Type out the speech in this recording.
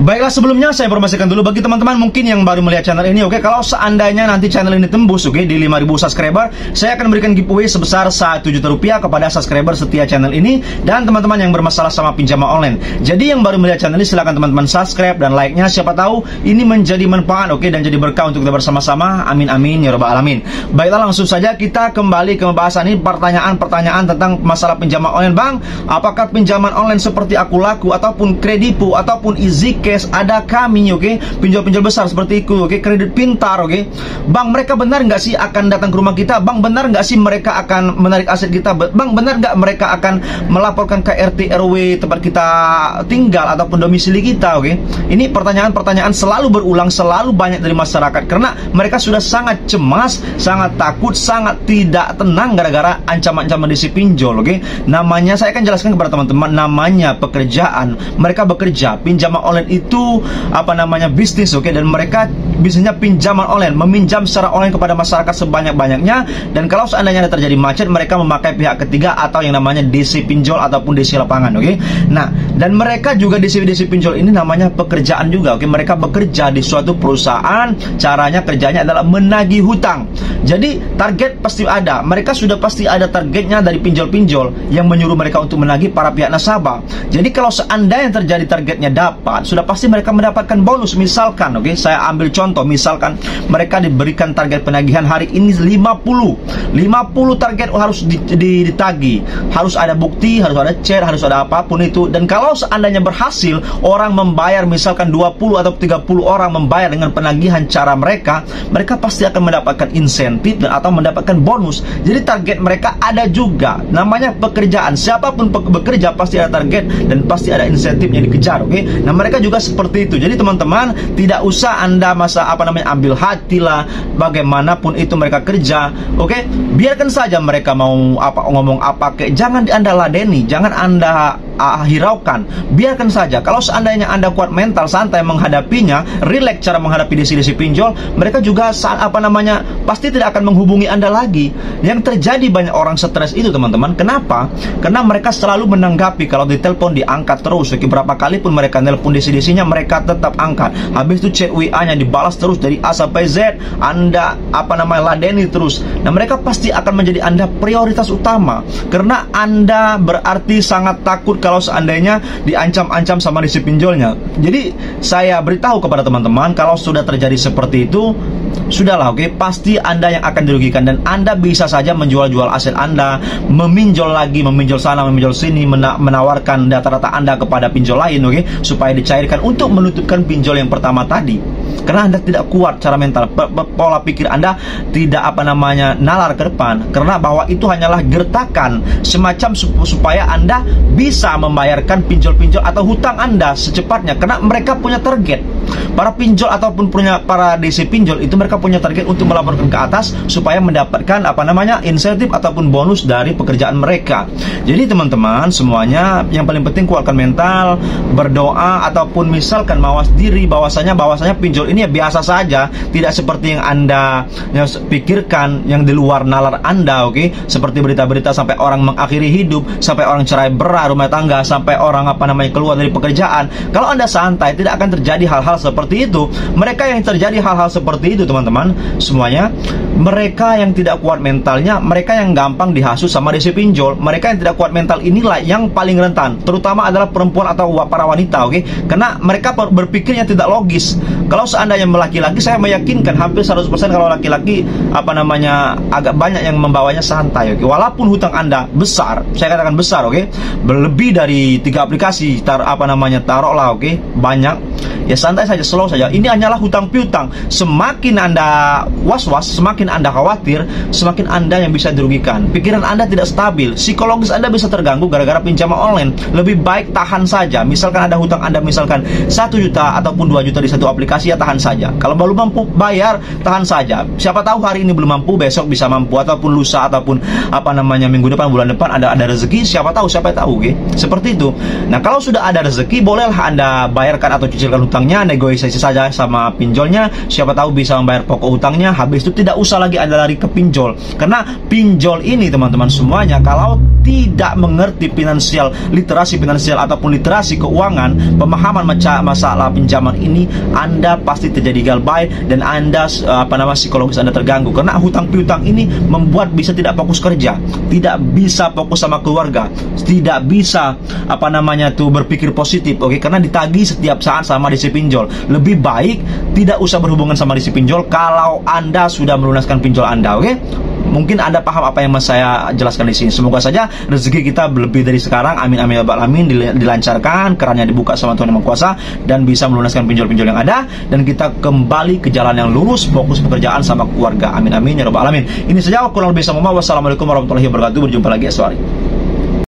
Baiklah, sebelumnya saya informasikan dulu bagi teman-teman mungkin yang baru melihat channel ini, oke, kalau seandainya nanti channel ini tembus, oke, di 5.000 subscriber, saya akan berikan giveaway sebesar 1 juta rupiah kepada subscriber setia channel ini dan teman-teman yang bermasalah sama pinjaman online. Jadi yang baru melihat channel ini silahkan teman-teman subscribe dan like-nya, siapa tahu ini menjadi manfaat, oke, dan jadi berkah untuk kita bersama-sama. Amin amin ya rabbal alamin. Baiklah, langsung saja kita kembali ke pembahasan ini, pertanyaan-pertanyaan tentang masalah pinjaman online. Bang, apakah pinjaman online seperti Aku Laku ataupun Kredipo ataupun EasyCash ada kami, oke, pinjol-pinjol besar seperti itu, oke, Kredit Pintar, oke, Bang, mereka benar nggak sih akan datang ke rumah kita? Bang, benar nggak sih mereka akan menarik aset kita? Bang, benar nggak mereka akan melaporkan ke RT RW tempat kita tinggal ataupun domisili kita, oke? Ini pertanyaan-pertanyaan selalu berulang, selalu banyak dari masyarakat karena mereka sudah sangat cemas, sangat takut, sangat tidak tenang gara-gara ancaman-ancaman di si pinjol, oke? Namanya, saya akan jelaskan kepada teman-teman, namanya pekerjaan. Mereka bekerja, pinjaman online itu apa namanya bisnis, oke, dan mereka bisnisnya pinjaman online, meminjam secara online kepada masyarakat sebanyak-banyaknya, dan kalau seandainya ada terjadi macet, mereka memakai pihak ketiga atau yang namanya DC pinjol ataupun DC lapangan, oke. Nah, dan mereka juga DC pinjol ini namanya pekerjaan juga, oke. Mereka bekerja di suatu perusahaan, caranya kerjanya adalah menagih hutang. Jadi target pasti ada, mereka sudah pasti ada targetnya dari pinjol-pinjol yang menyuruh mereka untuk menagih para pihak nasabah. Jadi kalau seandainya terjadi targetnya dapat, sudah pasti mereka mendapatkan bonus. Misalkan, oke, saya ambil contoh, misalkan mereka diberikan target penagihan hari ini 50 target harus ditagih, harus ada bukti, harus ada chat, harus ada apapun itu. Dan kalau seandainya berhasil orang membayar, misalkan 20 atau 30 orang membayar dengan penagihan cara mereka pasti akan mendapatkan insentif dan atau mendapatkan bonus. Jadi target mereka ada juga, namanya pekerjaan. Siapapun bekerja pasti ada target dan pasti ada insentif yang dikejar, oke. Nah, mereka juga seperti itu. Jadi teman-teman, tidak usah Anda ambil hati lah, bagaimanapun itu mereka kerja, oke. Biarkan saja mereka mau ngomong apa, jangan Anda ladeni, jangan Anda hiraukan, biarkan saja. Kalau seandainya Anda kuat mental, santai menghadapinya, rileks cara menghadapi desi pinjol, mereka juga pasti tidak akan menghubungi Anda lagi. Yang terjadi banyak orang stres itu, teman-teman. Kenapa? Karena mereka selalu menanggapi, kalau ditelepon diangkat terus, oke. Berapa kali pun mereka telepon desi-desinya, mereka tetap angkat. Habis itu chat WA-nya dibalas terus dari A sampai Z, Anda ladeni terus. Nah, mereka pasti akan menjadi Anda prioritas utama karena Anda berarti sangat takut kalau seandainya diancam-ancam sama si pinjolnya. Jadi saya beritahu kepada teman-teman, kalau sudah terjadi seperti itu, sudahlah, oke, pasti Anda yang akan dirugikan dan Anda bisa saja menjual-jual aset Anda, meminjol lagi, meminjol sana, meminjol sini, menawarkan data-data Anda kepada pinjol lain, oke, supaya dicairkan untuk menutupkan pinjol yang pertama tadi. Karena Anda tidak kuat cara mental, pola pikir Anda tidak nalar ke depan, karena bahwa itu hanyalah gertakan semacam supaya Anda bisa membayarkan pinjol-pinjol atau hutang Anda secepatnya, karena mereka punya target. Para pinjol ataupun para DC pinjol itu mereka punya target untuk melaporkan ke atas supaya mendapatkan insentif ataupun bonus dari pekerjaan mereka. Jadi teman-teman semuanya, yang paling penting kuatkan mental, berdoa, ataupun misalkan mawas diri bahwasanya pinjol ini ya biasa saja, tidak seperti yang Anda pikirkan, yang di luar nalar Anda, oke. Seperti berita-berita sampai orang mengakhiri hidup, sampai orang cerai berai rumah tangga, sampai orang keluar dari pekerjaan. Kalau Anda santai, tidak akan terjadi hal-hal seperti itu. Mereka yang terjadi hal-hal seperti itu, teman-teman semuanya, mereka yang tidak kuat mentalnya, mereka yang gampang dihasut sama desi pinjol. Mereka yang tidak kuat mental inilah yang paling rentan, terutama adalah perempuan atau para wanita, oke. Karena mereka berpikirnya tidak logis. Kalau seandainya laki-laki, saya meyakinkan hampir 100% kalau laki-laki agak banyak yang membawanya santai, oke. Walaupun hutang Anda besar, saya katakan besar, oke, lebih dari 3 aplikasi, taruhlah, oke, banyak, ya santai saja, slow saja. Ini hanyalah hutang piutang. Semakin Anda was-was, semakin Anda khawatir, semakin Anda yang bisa dirugikan. Pikiran Anda tidak stabil, psikologis Anda bisa terganggu gara-gara pinjaman online. Lebih baik tahan saja. Misalkan ada hutang Anda misalkan 1 juta ataupun 2 juta di satu aplikasi, ya tahan saja. Kalau belum mampu bayar, tahan saja. Siapa tahu hari ini belum mampu, besok bisa mampu, ataupun lusa, ataupun minggu depan, bulan depan ada rezeki. Siapa tahu, oke. Seperti itu. Nah, kalau sudah ada rezeki, bolehlah Anda bayarkan atau cicilkan hutangnya, negosiasi saja sama pinjolnya. Siapa tahu bisa membayar pokok hutangnya. Habis itu tidak usah lagi Anda lari ke pinjol, karena pinjol ini, teman-teman semuanya, kalau tidak mengerti finansial, literasi finansial ataupun literasi keuangan, pemahaman masalah pinjaman ini, Anda pasti terjadi galbay dan Anda psikologis Anda terganggu, karena hutang piutang ini membuat bisa tidak fokus kerja, tidak bisa fokus sama keluarga, tidak bisa berpikir positif, oke, karena ditagih setiap saat sama si pinjol. Lebih baik tidak usah berhubungan sama si pinjol kalau Anda sudah melunaskan pinjol Anda, oke? Mungkin Anda paham apa yang saya jelaskan di sini. Semoga saja rezeki kita lebih dari sekarang, amin amin ya rabbal alamin, dilancarkan, kerannya dibuka sama Tuhan Yang Maha Kuasa, dan bisa melunaskan pinjol-pinjol yang ada, dan kita kembali ke jalan yang lurus, fokus pekerjaan sama keluarga, amin amin ya rabbal alamin. Ini saja, kurang lebih sama. Wassalamualaikum warahmatullahi wabarakatuh. Berjumpa lagi esok hari.